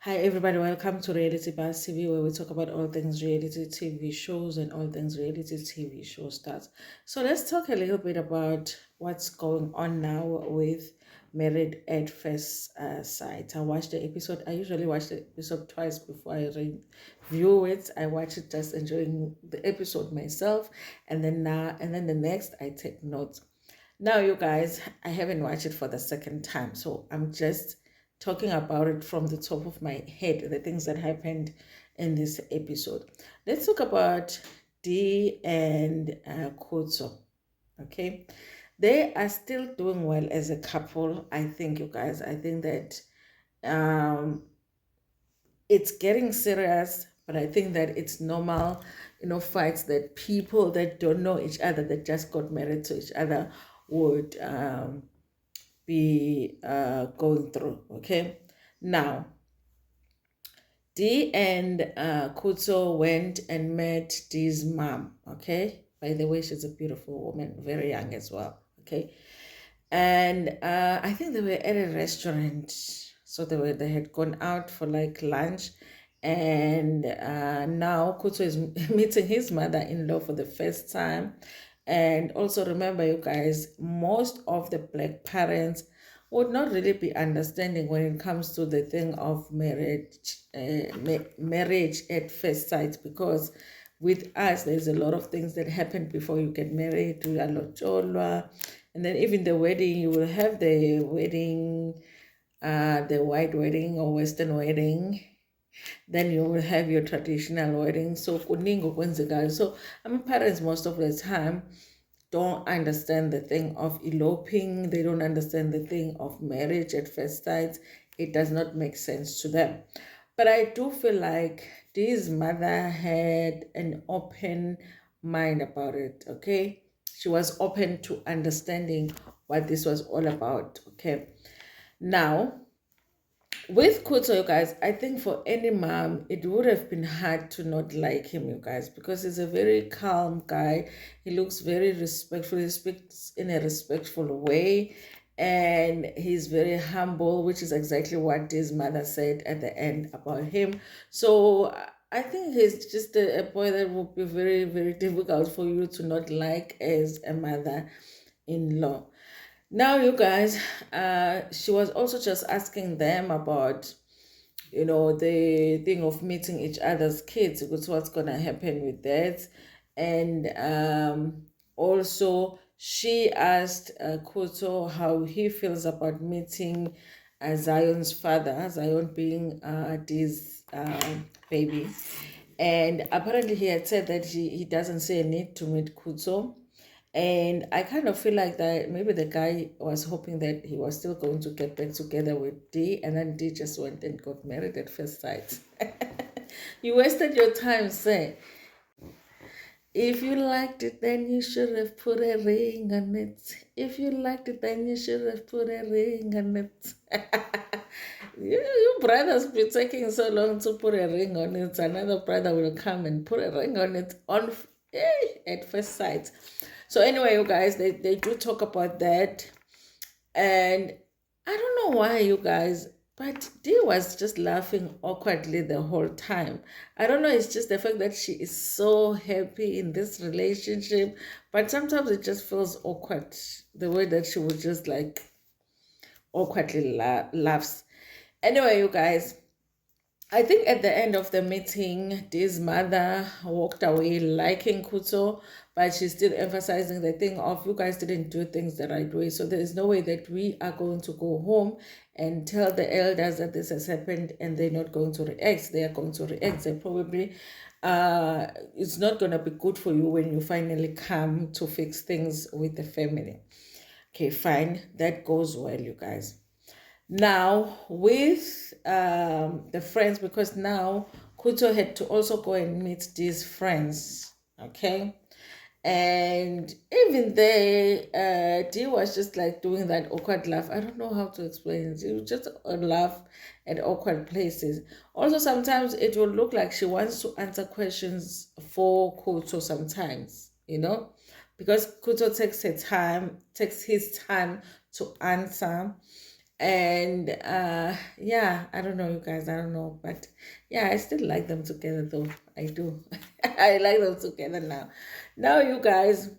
Hi, everybody. Welcome to Reality Buzz TV, where we talk about all things reality TV shows and all things reality TV show stars. So let's talk a little bit about what's going on now with Married at First Sight. I watched the episode. I usually watch the episode twice before I review it. I watch it just enjoying the episode myself, and then the next I take notes. Now, you guys, I haven't watched it for the second time, so I'm just talking about it from the top of my head, the things that happened in this episode. Let's talk about Dee and Kuzo. Okay, they are still doing well as a couple. I think, you guys. I think that um, it's getting serious, but I think that it's normal, fights that people that don't know each other, that just got married to each other, would be going through. Okay, now Dee and Kuzo went and met Dee's mom. Okay, by the way, she's a beautiful woman, very young as well. Okay, and I think they were at a restaurant, so they had gone out for like lunch, and now Kuzo is meeting his mother-in-law for the first time. And also remember, you guys, most of the black parents would not really be understanding when it comes to the thing of marriage at first sight, because with us there's a lot of things that happen before you get married. To and then even the wedding, you will have the wedding, the white wedding or western wedding, then you will have your traditional wedding. So kuningo kwenzekayo. So parents most of the time don't understand the thing of eloping. They don't understand the thing of marriage at first sight. It does not make sense to them. But I do feel like Dee's mother had an open mind about it, okay? She was open to understanding what this was all about, okay? Now, with Kuto, you guys, I think for any mom, it would have been hard to not like him, you guys, because he's a very calm guy. He looks very respectful. He speaks in a respectful way, and he's very humble, which is exactly what his mother said at the end about him. So I think he's just a boy that would be very, very difficult for you to not like as a mother-in-law. Now, you guys, she was also just asking them about, the thing of meeting each other's kids, because what's going to happen with that. And also, she asked Kuto how he feels about meeting Zion's father, Zion being Dee's baby. And apparently, he had said that he doesn't see a need to meet Kuto. And I kind of feel like that maybe the guy was hoping that he was still going to get back together with Dee, and then Dee just went and got married at first sight. You wasted your time, say. If you liked it, then you should have put a ring on it. If you liked it, then you should have put a ring on it. You brothers be taking so long to put a ring on it. Another brother will come and put a ring on it at first sight. So anyway, you guys, they do talk about that. And I don't know why, you guys, but Dee was just laughing awkwardly the whole time. I don't know, it's just the fact that she is so happy in this relationship, but sometimes it just feels awkward, the way that she would just like awkwardly laughs. Anyway, you guys, I think at the end of the meeting, Dee's mother walked away liking Kuto, but she's still emphasizing the thing of you guys didn't do things the right way. So there is no way that we are going to go home and tell the elders that this has happened and they're not going to react. They are going to react. They probably, it's not going to be good for you when you finally come to fix things with the family. Okay, fine. That goes well, you guys. Now, with the friends, because now Kuto had to also go and meet these friends, okay? And even there, Dee was just like doing that awkward laugh. I don't know how to explain it. She would just laugh at awkward places. Also, sometimes it will look like she wants to answer questions for Kuto sometimes, because Kuto takes his time to answer. And yeah, I don't know, you guys, I don't know, but yeah, I still like them together though. I do. I like them together now. Now, you guys,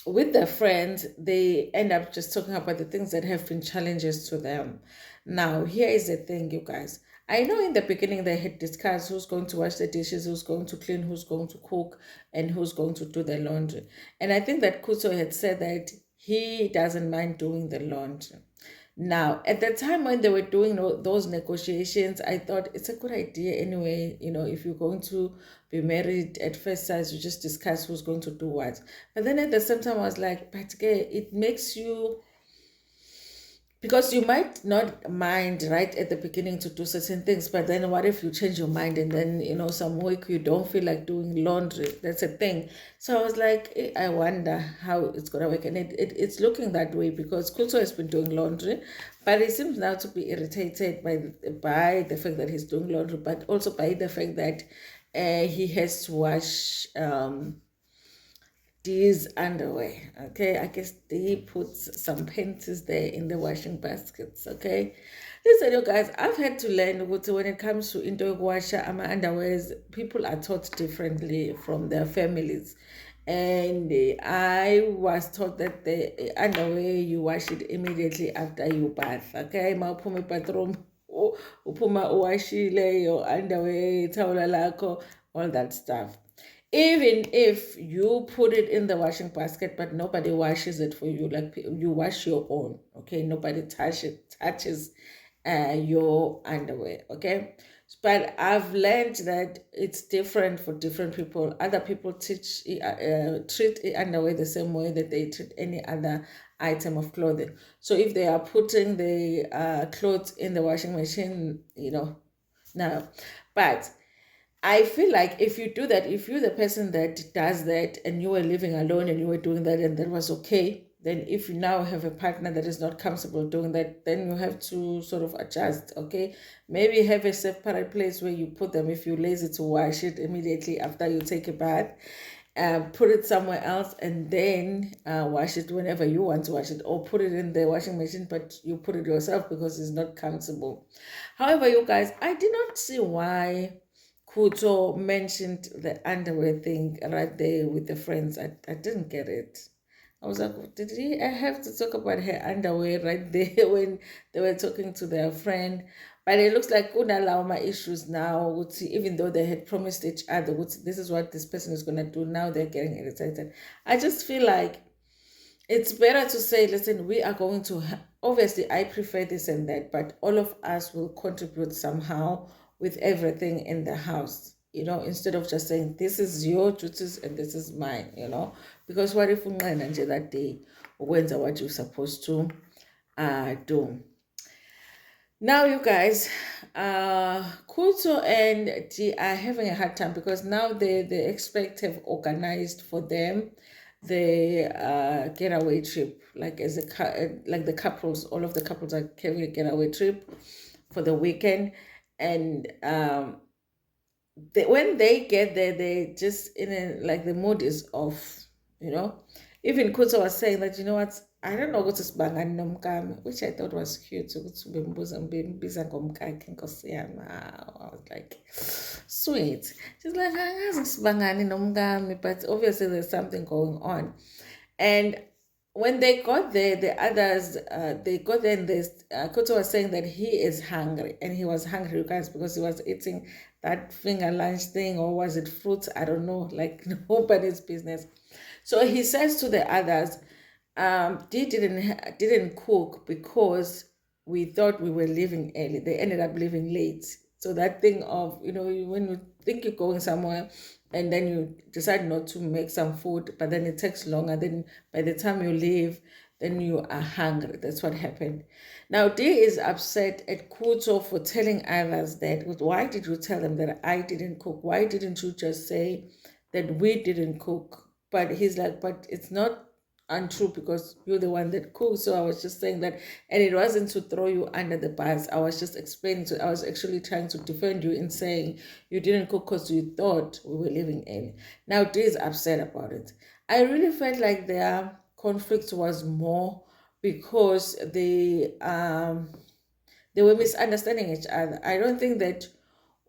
with their friends, they end up just talking about the things that have been challenges to them. Now, here is the thing, you guys. I know in the beginning they had discussed who's going to wash the dishes, who's going to clean, who's going to cook, and who's going to do the laundry. And I think that Kuto had said that he doesn't mind doing the laundry. Now, at the time when they were doing those negotiations, I thought it's a good idea anyway. If you're going to be married at first sight, you just discuss who's going to do what. But then at the same time, I was like, but okay, it makes you, because you might not mind right at the beginning to do certain things, but then what if you change your mind and then some week you don't feel like doing laundry? That's a thing. So I was like, I wonder how it's gonna work, and it's looking that way because Kulso has been doing laundry, but he seems now to be irritated by the fact that he's doing laundry, but also by the fact that he has to wash these underwear. Okay, I guess they put some panties there in the washing baskets. Okay, listen, you guys, I've had to learn when it comes to into washer ama underwears, people are taught differently from their families. And I was taught that the underwear, you wash it immediately after you bath. Okay, mawuphuma bathroom, uphuma uwashile your underwear, towel lakho, all that stuff. Even if you put it in the washing basket, but nobody washes it for you, like you wash your own, okay? Nobody touches your underwear, okay? But I've learned that it's different for different people. Other people treat underwear the same way that they treat any other item of clothing. So if they are putting the clothes in the washing machine, now, but I feel like if you do that, if you're the person that does that and you were living alone and you were doing that and that was okay, then if you now have a partner that is not comfortable doing that, then you have to sort of adjust, okay? Maybe have a separate place where you put them if you're lazy to wash it immediately after you take a bath. Put it somewhere else and then wash it whenever you want to wash it, or put it in the washing machine, but you put it yourself because it's not comfortable. However, you guys, I did not see why Kuto mentioned the underwear thing right there with the friends. I didn't get it. I was like, did he have to talk about her underwear right there when they were talking to their friend? But it looks like allow my issues now, even though they had promised each other, this is what this person is going to do, now they're getting irritated. I just feel like it's better to say, listen, we are going to, obviously, I prefer this and that, but all of us will contribute somehow with everything in the house, instead of just saying, this is your duties and this is mine, because what if unqena that day wenza what you're supposed to do. Now, you guys, Kuto and G are having a hard time because now the Expect have organized for them the getaway trip, like like the couples, all of the couples are having a getaway trip for the weekend, and when they get there, they just like the mood is off, Even Kuto was saying that, what, I don't know what is bangani nomkami, which I thought was cute. Ukuthi bembiza ngomkakhe inkosi yami. I was like, sweet. She's like, angazi sibangani nomkami, but obviously there's something going on. And when they got there, the others, they got there and Kuto was saying that he is hungry. And he was hungry, you guys, because he was eating that finger lunch thing, or was it fruits? I don't know, like nobody's business. So he says to the others, they didn't cook because we thought we were leaving early. They ended up leaving late. So that thing of, when you think you're going somewhere and then you decide not to make some food, but then it takes longer, then by the time you leave, then you are hungry. That's what happened. Now, Dee is upset at Kuto for telling others that. Why did you tell them that I didn't cook? Why didn't you just say that we didn't cook? But he's like, but it's not untrue because you're the one that cooked. So I was just saying that, and it wasn't to throw you under the bus. I was just explaining I was actually trying to defend you in saying you didn't cook because you thought we were living in. Now Dee is upset about it. I really felt like their conflict was more because they were misunderstanding each other. I don't think that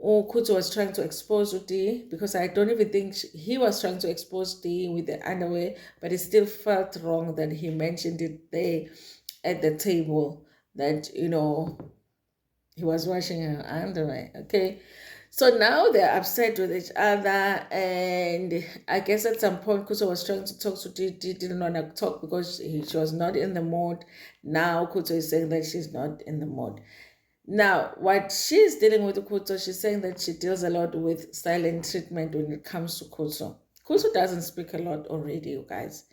Kuto was trying to expose Uti, because I don't even think he was trying to expose D with the underwear, but it still felt wrong that he mentioned it there at the table, that, he was washing her underwear. Okay. So now they're upset with each other, and I guess at some point Kuto was trying to talk to Didi, didn't want to talk because she was not in the mood. Now Kuto is saying that she's not in the mood. Now, what she's dealing with Kuto, she's saying that she deals a lot with silent treatment when it comes to Kuto. Kuto doesn't speak a lot already, you guys,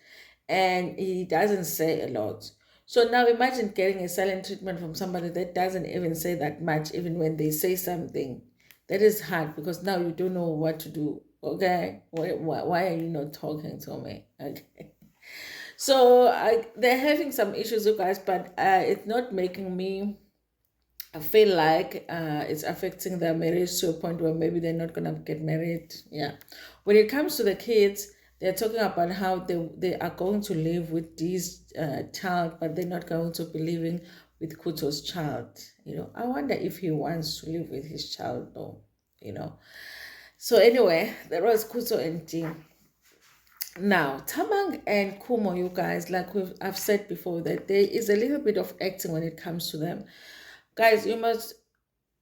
and he doesn't say a lot. So now imagine getting a silent treatment from somebody that doesn't even say that much, even when they say something. That is hard, because now you don't know what to do. Okay, why are you not talking to me? Okay. So they're having some issues, you guys, but it's not making me, I feel like it's affecting their marriage to a point where maybe they're not gonna get married. Yeah. When it comes to the kids, they're talking about how they are going to live with this child, but they're not going to be living with Kuto's child. I wonder if he wants to live with his child though. So anyway, there was Kuto and Dee. Now, Tabang and Kumo, you guys, like I've said before, that there is a little bit of acting when it comes to them. Guys,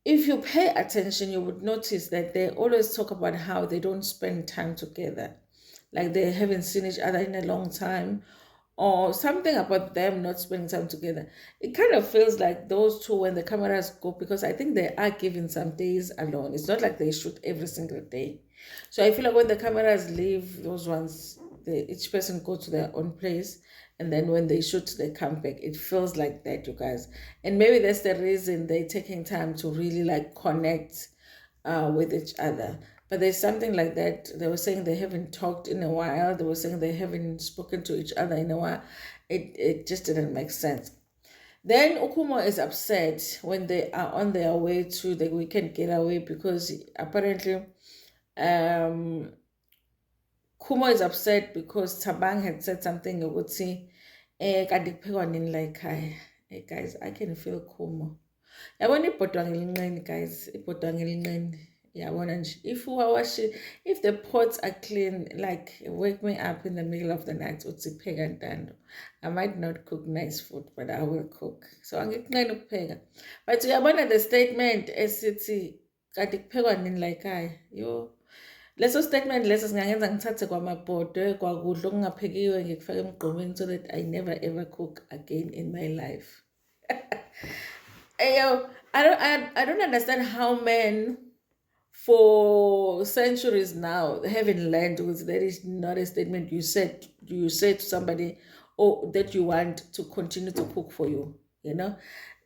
if you pay attention, you would notice that they always talk about how they don't spend time together. Like they haven't seen each other in a long time, or something about them not spending time together. It kind of feels like those two, when the cameras go, because I think they are given some days alone. It's not like they shoot every single day. So I feel like when the cameras leave, those ones, each person go to their own place, and then when they shoot, they come back. It feels like that, you guys. And maybe that's the reason they're taking time to really like connect with each other. But there's something like that. They were saying they haven't talked in a while. They were saying they haven't spoken to each other in a while. It just didn't make sense. Then Okumo is upset when they are on their way to the weekend getaway, because apparently um, Kumo is upset because Tabang had said something about see, kanti kuphekwa nini la ekhaya. Hey guys, I can feel Kumo. Yabona ibhodwa ngelinqeni, guys, ibhodwa ngelinqeni. Yabona nje, if the pots are clean, like wake me up in the middle of the night, uthi pheka ntando. I might not cook nice food, but I will cook. So angikunqeni ukupheka. But uyabona the statement esithi kanti kuphekwa nini la ekhaya. Yo. Leso statement leso singangenza ngithathe kwamabhodwe kwakudla okungaphekiwe ngikufake emgqomeni, so that I never ever cook again in my life. Yo, I don't understand how men for centuries now haven't learned, because that is not a statement you say to somebody, or that you want to continue to cook for you.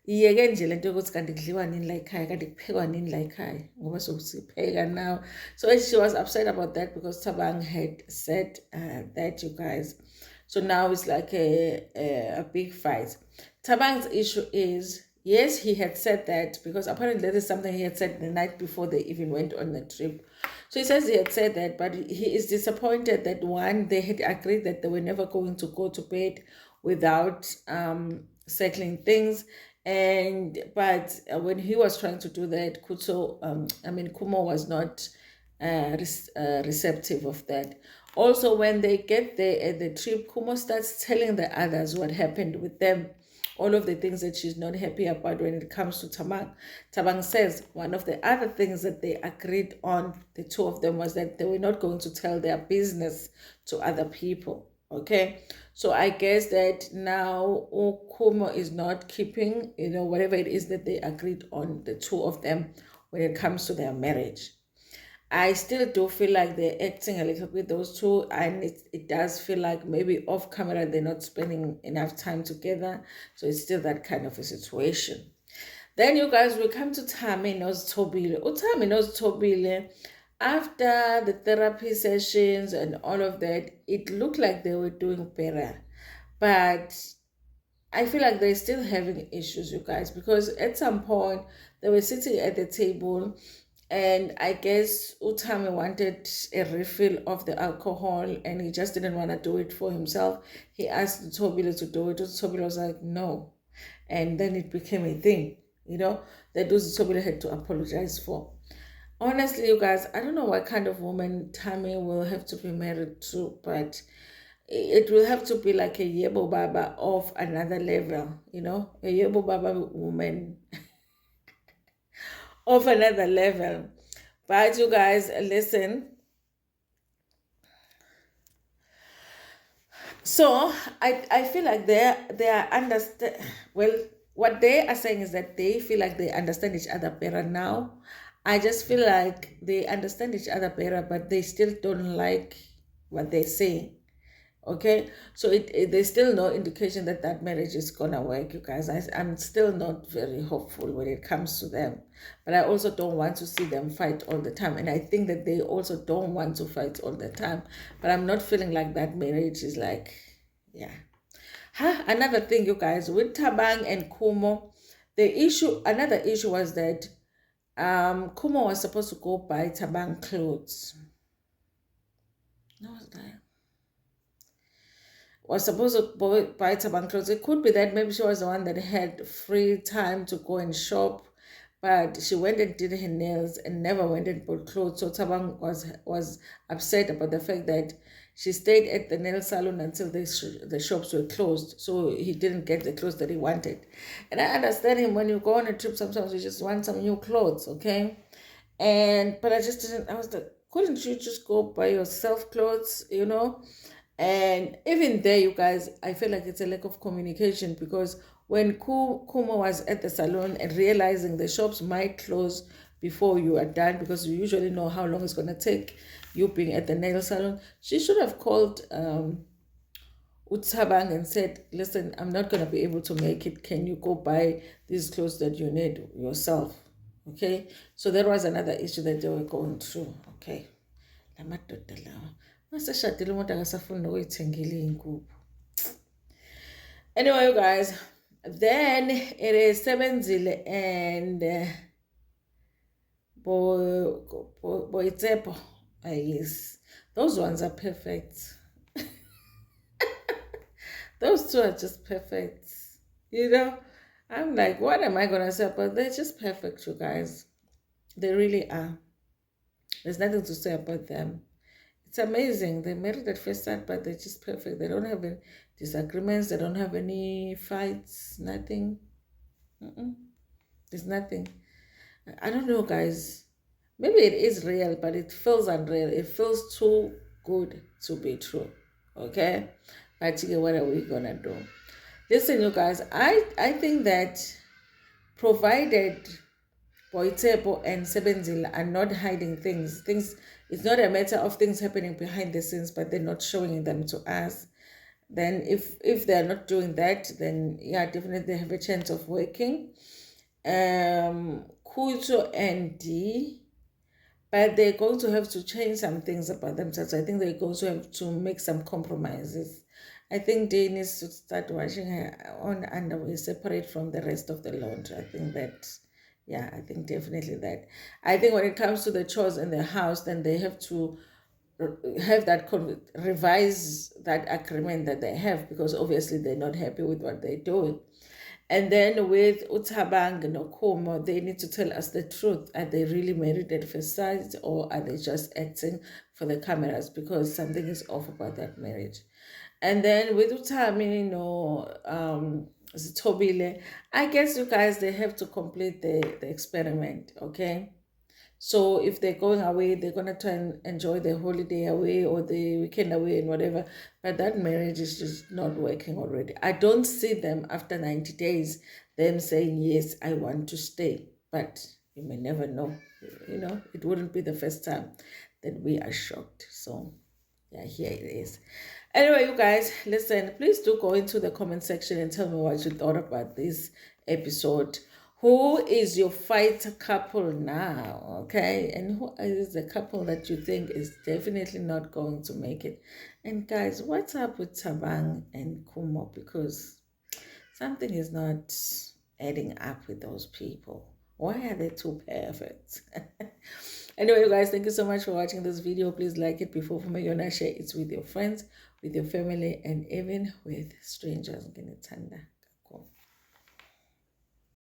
Iyeke nje lento yokuthi kanti kudliwa nini la ekhaya, kanti kuphekwa nini la ekhaya, ngoba sokusipheka now. So she was upset about that, because Tabang had said that, you guys. So now it's like a big fight. Tabang's issue is, yes, he had said that, because apparently that is something he had said the night before they even went on the trip. So he says he had said that, but he is disappointed that, one, they had agreed that they were never going to go to bed without settling things. But when he was trying to do that, Kumo was not receptive of that. Also, when they get there at the trip, Kumo starts telling the others what happened with them, all of the things that she's not happy about when it comes to Tabang. Tabang says one of the other things that they agreed on, the two of them, was that they were not going to tell their business to other people. Okay, so I guess that now Kumo is not keeping, whatever it is that they agreed on, the two of them, when it comes to their marriage. I still do feel like they're acting a little bit, those two, and it does feel like maybe off camera they're not spending enough time together. So it's still that kind of a situation. Then you guys will come to Tami Tobile. Tami Tobile, after the therapy sessions and all of that, it looked like they were doing better. But I feel like they're still having issues, you guys, because at some point they were sitting at the table, And I guess Utami wanted a refill of the alcohol and he just didn't want to do it for himself. He asked Tobile to do it. Tobile was like, no. And then it became a thing, that Tobile had to apologize for. Honestly, you guys, I don't know what kind of woman Tammy will have to be married to, but it will have to be like a Yebo Baba of another level, a Yebo Baba woman of another level. But you guys, listen. So I feel like they are understand. Well, what they are saying is that they feel like they understand each other better now. I just feel like they understand each other better, but they still don't like what they say. Okay, so there's still no indication that that marriage is gonna work, you guys. I'm still not very hopeful when it comes to them, but I also don't want to see them fight all the time, and I think that they also don't want to fight all the time. But I'm not feeling like that marriage is like, yeah. Another thing, you guys, with Tabang and Kumo, another issue was that Kumo was supposed to go buy Tabang clothes. No, was that? Was supposed to buy Tabang clothes. It could be that maybe she was the one that had free time to go and shop, but she went and did her nails and never went and bought clothes. So Tabang was upset about the fact that she stayed at the nail salon until the shops were closed. So he didn't get the clothes that he wanted. And I understand him. When you go on a trip, sometimes you just want some new clothes, okay? But I just didn't. I was like, couldn't you just go buy yourself clothes, And even there, you guys, I feel like it's a lack of communication, because when Kumo was at the salon and realizing the shops might close before you are done, because you usually know how long it's going to take you being at the nail salon, she should have called Utsabang and said, listen, I'm not going to be able to make it. Can you go buy these clothes that you need yourself? Okay, so there was another issue that they were going through. Okay, lamadoda lawa maseshadile umuntu akasafuni nokuyithengela iy'ngubo. Anyway, you guys, then it is Sebenzile and Boitsepo. Yes, those ones are perfect. Those two are just perfect. I'm like, what am I gonna say? But they're just perfect, you guys. They really are. There's nothing to say about them. It's amazing. They're married at first sight, but they're just perfect. They don't have any disagreements. They don't have any fights. Nothing. There's nothing. I don't know, guys. Maybe it is real, but it feels unreal. It feels too good to be true. Okay? But what are we gonna do? Listen, you guys, I think that provided Boitebo and Sebenzil are not hiding things. It's not a matter of things happening behind the scenes, but they're not showing them to us. Then if they're not doing that, then yeah, definitely they have a chance of working. Kuto and D, but they're going to have to change some things about themselves. I think they're going to have to make some compromises. I think Day needs to start washing her own underwear separate from the rest of the laundry. I think that, yeah, I think definitely that. I think when it comes to the chores in the house, then they have to have that revise that agreement that they have, because obviously they're not happy with what they're doing. And then with Utabang and Okumo, they need to tell us the truth. Are they really married at first sight, or are they just acting for the cameras? Because something is off about that marriage. And then with Utami, Zitobile, I guess you guys, they have to complete the experiment, okay? So if they're going away, they're going to try and enjoy the holiday away or the weekend away and whatever. But that marriage is just not working already. I don't see them after 90 days, them saying, yes, I want to stay. But you may never know. It wouldn't be the first time that we are shocked. So yeah, here it is. Anyway, you guys, listen, please do go into the comment section and tell me what you thought about this episode. Who is your fight couple now? Okay, and who is the couple that you think is definitely not going to make it? And guys, what's up with Tabang and Kumo? Because something is not adding up with those people. Why are they too perfect? Anyway, you guys, thank you so much for watching this video. Please like it before share it with your friends, with your family, and even with strangers.